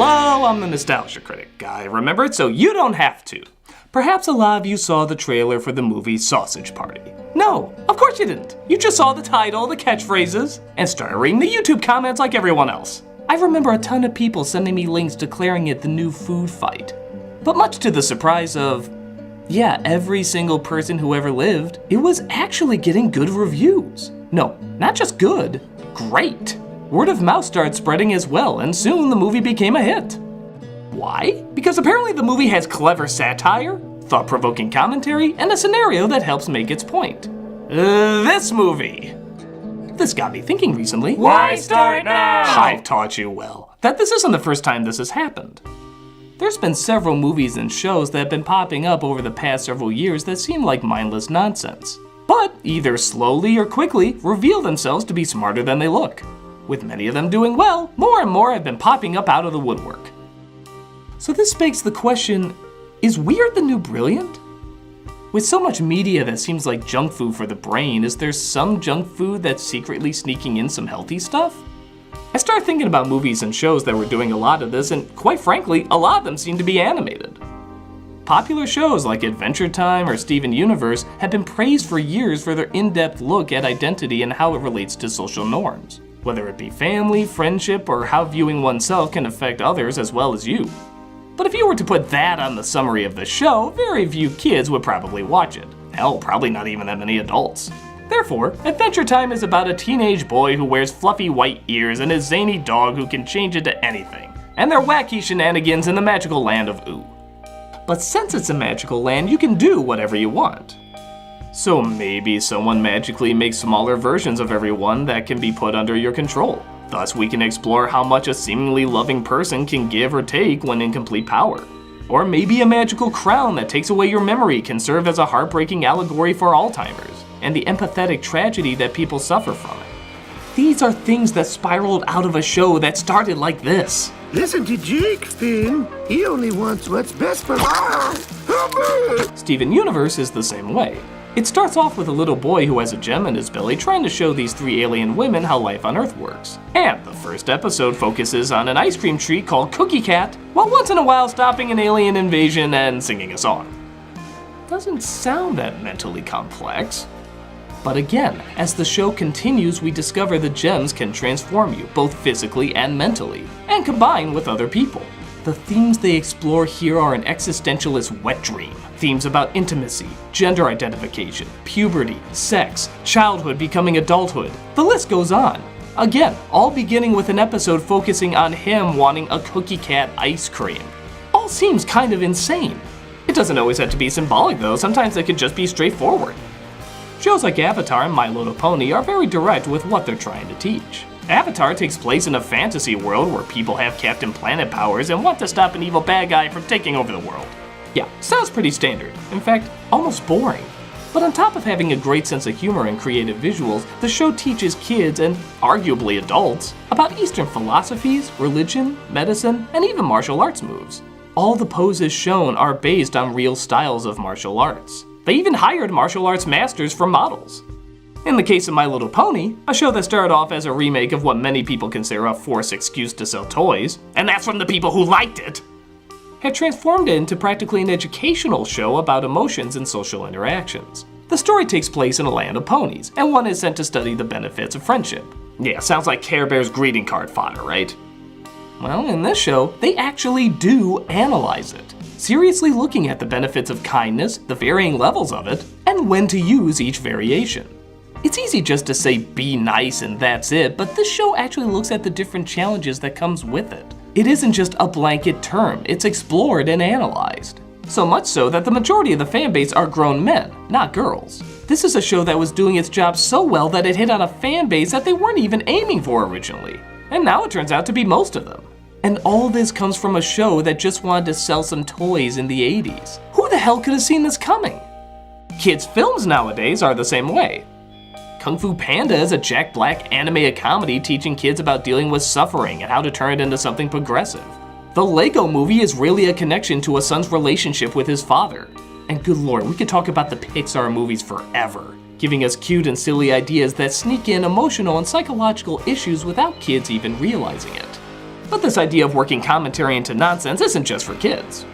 Hello, I'm the Nostalgia Critic. I remembered so you don't have to. Perhaps a lot of you saw the trailer for the movie Sausage Party. No, of course you didn't. You just saw the title, the catchphrases, and started reading the YouTube comments like everyone else. I remember a ton of people sending me links declaring it the new food fight. But much to the surprise of, every single person who ever lived, it was actually getting good reviews. No, not just good, great. Word of mouth started spreading as well, and soon the movie became a hit. Why? Because apparently the movie has clever satire, thought-provoking commentary, and a scenario that helps make its point. This movie. This got me thinking recently. Why start now? I've taught you well that this isn't the first time this has happened. There's been several movies and shows that have been popping up over the past several years that seem like mindless nonsense, but either slowly or quickly reveal themselves to be smarter than they look. With many of them doing well, more and more have been popping up out of the woodwork. So this begs the question, is weird the new brilliant? With so much media that seems like junk food for the brain, is there some junk food that's secretly sneaking in some healthy stuff? I started thinking about movies and shows that were doing a lot of this, and quite frankly, a lot of them seem to be animated. Popular shows like Adventure Time or Steven Universe have been praised for years for their in-depth look at identity and how it relates to social norms, whether it be family, friendship, or how viewing oneself can affect others as well as you. But if you were to put that on the summary of the show, very few kids would probably watch it. Hell, probably not even that many adults. Therefore, Adventure Time is about a teenage boy who wears fluffy white ears and a zany dog who can change into anything, and their wacky shenanigans in the magical land of Ooh. But since it's a magical land, you can do whatever you want. So maybe someone magically makes smaller versions of everyone that can be put under your control. Thus, we can explore how much a seemingly loving person can give or take when in complete power. Or maybe a magical crown that takes away your memory can serve as a heartbreaking allegory for Alzheimer's, and the empathetic tragedy that people suffer from it. These are things that spiraled out of a show that started like this. Listen to Jake, Finn. He only wants what's best for Steven Universe is the same way. It starts off with a little boy who has a gem in his belly trying to show these three alien women how life on Earth works. And the first episode focuses on an ice cream treat called Cookie Cat, while once in a while stopping an alien invasion and singing a song. Doesn't sound that mentally complex. But again, as the show continues, we discover the gems can transform you, both physically and mentally, and combine with other people. The themes they explore here are an existentialist wet dream. Themes about intimacy, gender identification, puberty, sex, childhood becoming adulthood. The list goes on. Again, all beginning with an episode focusing on him wanting a Cookie Cat ice cream. All seems kind of insane. It doesn't always have to be symbolic though, sometimes it could just be straightforward. Shows like Avatar and My Little Pony are very direct with what they're trying to teach. Avatar takes place in a fantasy world where people have Captain Planet powers and want to stop an evil bad guy from taking over the world. Yeah, sounds pretty standard. In fact, almost boring. But on top of having a great sense of humor and creative visuals, the show teaches kids, and arguably adults, about Eastern philosophies, religion, medicine, and even martial arts moves. All the poses shown are based on real styles of martial arts. They even hired martial arts masters for models. In the case of My Little Pony, a show that started off as a remake of what many people consider a forced excuse to sell toys, and that's from the people who liked it, had transformed it into practically an educational show about emotions and social interactions. The story takes place in a land of ponies, and one is sent to study the benefits of friendship. Yeah, sounds like Care Bear's greeting card fodder, right? Well, in this show, they actually do analyze it, seriously looking at the benefits of kindness, the varying levels of it, and when to use each variation. It's easy just to say be nice and that's it, but this show actually looks at the different challenges that comes with it. It isn't just a blanket term, it's explored and analyzed. So much so that the majority of the fanbase are grown men, not girls. This is a show that was doing its job so well that it hit on a fanbase that they weren't even aiming for originally. And now it turns out to be most of them. And all this comes from a show that just wanted to sell some toys in the 80s. Who the hell could have seen this coming? Kids' films nowadays are the same way. Kung Fu Panda is a Jack Black animated comedy teaching kids about dealing with suffering and how to turn it into something progressive. The Lego Movie is really a connection to a son's relationship with his father. And good lord, we could talk about the Pixar movies forever, giving us cute and silly ideas that sneak in emotional and psychological issues without kids even realizing it. But this idea of working commentary into nonsense isn't just for kids.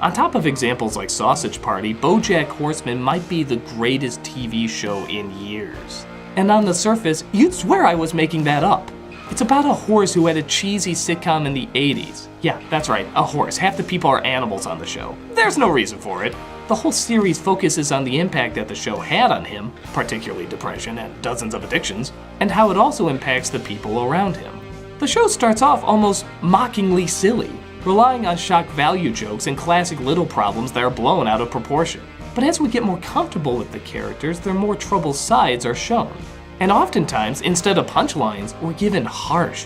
On top of examples like Sausage Party, BoJack Horseman might be the greatest TV show in years. And on the surface, you'd swear I was making that up. It's about a horse who had a cheesy sitcom in the 80s. Yeah, that's right, a horse. Half the people are animals on the show. There's no reason for it. The whole series focuses on the impact that the show had on him, particularly depression and dozens of addictions, and how it also impacts the people around him. The show starts off almost mockingly silly, relying on shock value jokes and classic little problems that are blown out of proportion. But as we get more comfortable with the characters, their more troubled sides are shown. And oftentimes, instead of punchlines, we're given harsh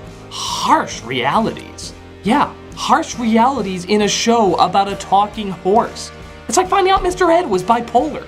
realities. Yeah, harsh realities in a show about a talking horse. It's like finding out Mr. Ed was bipolar.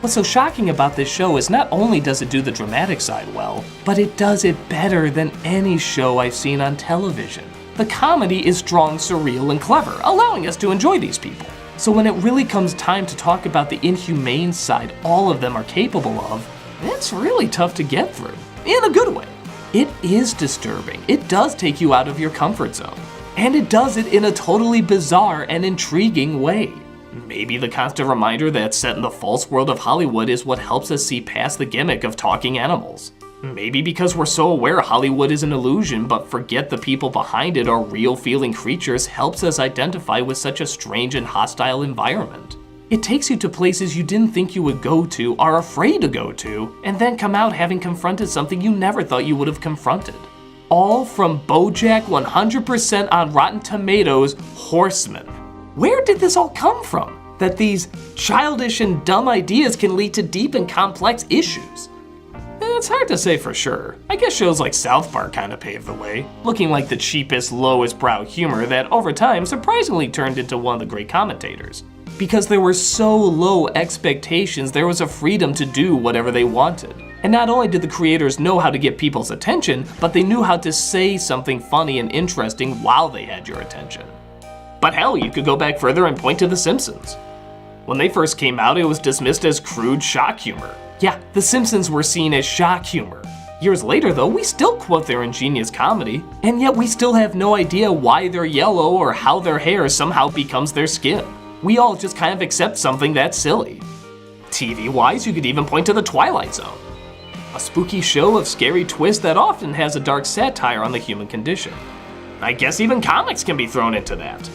What's so shocking about this show is not only does it do the dramatic side well, but it does it better than any show I've seen on television. The comedy is strong, surreal, and clever, allowing us to enjoy these people. So when it really comes time to talk about the inhumane side all of them are capable of, it's really tough to get through, in a good way. It is disturbing, it does take you out of your comfort zone, and it does it in a totally bizarre and intriguing way. Maybe the constant reminder that set in the false world of Hollywood is what helps us see past the gimmick of talking animals. Maybe because we're so aware Hollywood is an illusion but forget the people behind it are real feeling creatures helps us identify with such a strange and hostile environment. It takes you to places you didn't think you would go to, are afraid to go to, and then come out having confronted something you never thought you would have confronted. All from BoJack 100% on Rotten Tomatoes Horseman. Where did this all come from? That these childish and dumb ideas can lead to deep and complex issues? It's hard to say for sure. I guess shows like South Park kind of paved the way, looking like the cheapest, lowest brow humor that over time surprisingly turned into one of the great commentators. Because there were so low expectations, there was a freedom to do whatever they wanted. And not only did the creators know how to get people's attention, but they knew how to say something funny and interesting while they had your attention. But hell, you could go back further and point to The Simpsons. When they first came out, it was dismissed as crude shock humor. Yeah, The Simpsons were seen as shock humor. Years later though, we still quote their ingenious comedy, and yet we still have no idea why they're yellow or how their hair somehow becomes their skin. We all just kind of accept something that's silly. TV-wise, you could even point to The Twilight Zone. A spooky show of scary twists that often has a dark satire on the human condition. I guess even comics can be thrown into that.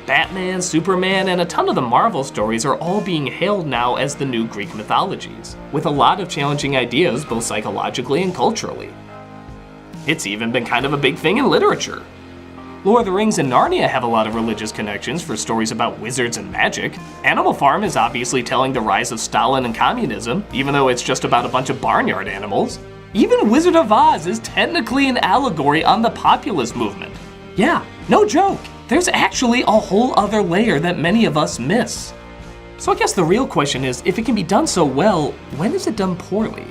Batman, Superman, and a ton of the Marvel stories are all being hailed now as the new Greek mythologies, with a lot of challenging ideas both psychologically and culturally. It's even been kind of a big thing in literature. Lord of the Rings and Narnia have a lot of religious connections for stories about wizards and magic. Animal Farm is obviously telling the rise of Stalin and communism, even though it's just about a bunch of barnyard animals. Even Wizard of Oz is technically an allegory on the populist movement. Yeah, no joke. There's actually a whole other layer that many of us miss. So I guess the real question is, if it can be done so well, when is it done poorly?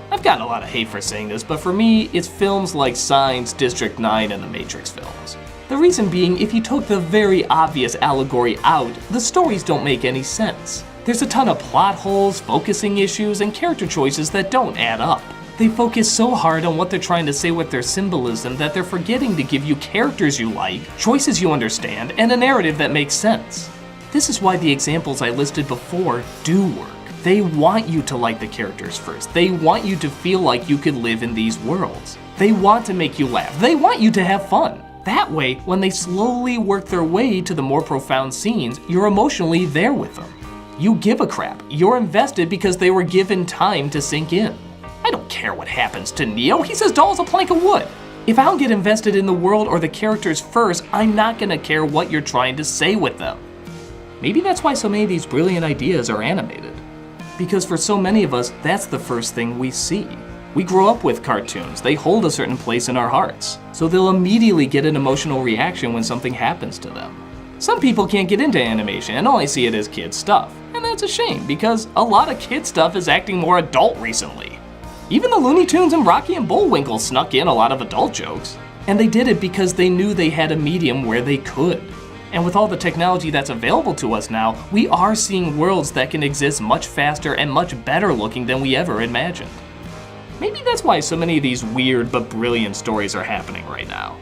I've gotten a lot of hate for saying this, but for me, it's films like Signs, District 9, and the Matrix films. The reason being, if you took the very obvious allegory out, the stories don't make any sense. There's a ton of plot holes, focusing issues, and character choices that don't add up. They focus so hard on what they're trying to say with their symbolism that they're forgetting to give you characters you like, choices you understand, and a narrative that makes sense. This is why the examples I listed before do work. They want you to like the characters first. They want you to feel like you could live in these worlds. They want to make you laugh. They want you to have fun. That way, when they slowly work their way to the more profound scenes, you're emotionally there with them. You give a crap. You're invested because they were given time to sink in. I don't care what happens to Neo, he's as dull as a plank of wood. If I don't get invested in the world or the characters first, I'm not gonna care what you're trying to say with them. Maybe that's why so many of these brilliant ideas are animated. Because for so many of us, that's the first thing we see. We grow up with cartoons, they hold a certain place in our hearts, so they'll immediately get an emotional reaction when something happens to them. Some people can't get into animation and only see it as kid stuff, and that's a shame because a lot of kid stuff is acting more adult recently. Even the Looney Tunes and Rocky and Bullwinkle snuck in a lot of adult jokes, and they did it because they knew they had a medium where they could. And with all the technology that's available to us now, we are seeing worlds that can exist much faster and much better looking than we ever imagined. Maybe that's why so many of these weird but brilliant stories are happening right now.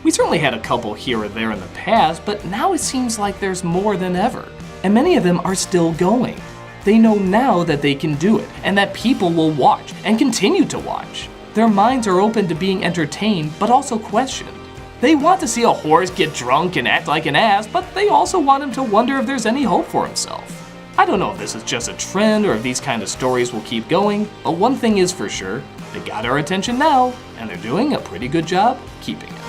We certainly had a couple here or there in the past, but now it seems like there's more than ever. And many of them are still going. They know now that they can do it, and that people will watch and continue to watch. Their minds are open to being entertained, but also questioned. They want to see a horse get drunk and act like an ass, but they also want him to wonder if there's any hope for himself. I don't know if this is just a trend or if these kind of stories will keep going, but one thing is for sure, they got our attention now, and they're doing a pretty good job keeping it.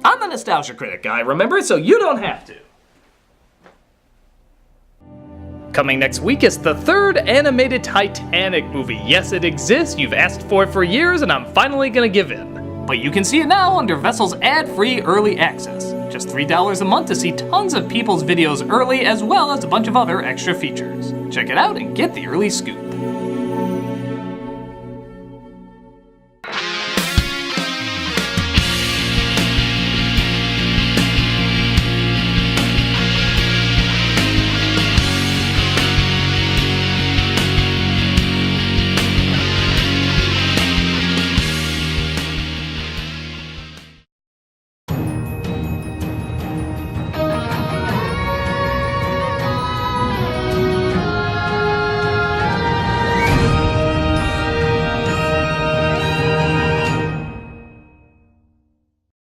I'm the Nostalgia Critic guy, remember? So you don't have to. Coming next week is the third animated Titanic movie. Yes, it exists, you've asked for it for years, and I'm finally gonna give in. But you can see it now under Vessel's ad-free early access. Just $3 a month to see tons of people's videos early, as well as a bunch of other extra features. Check it out and get the early scoop.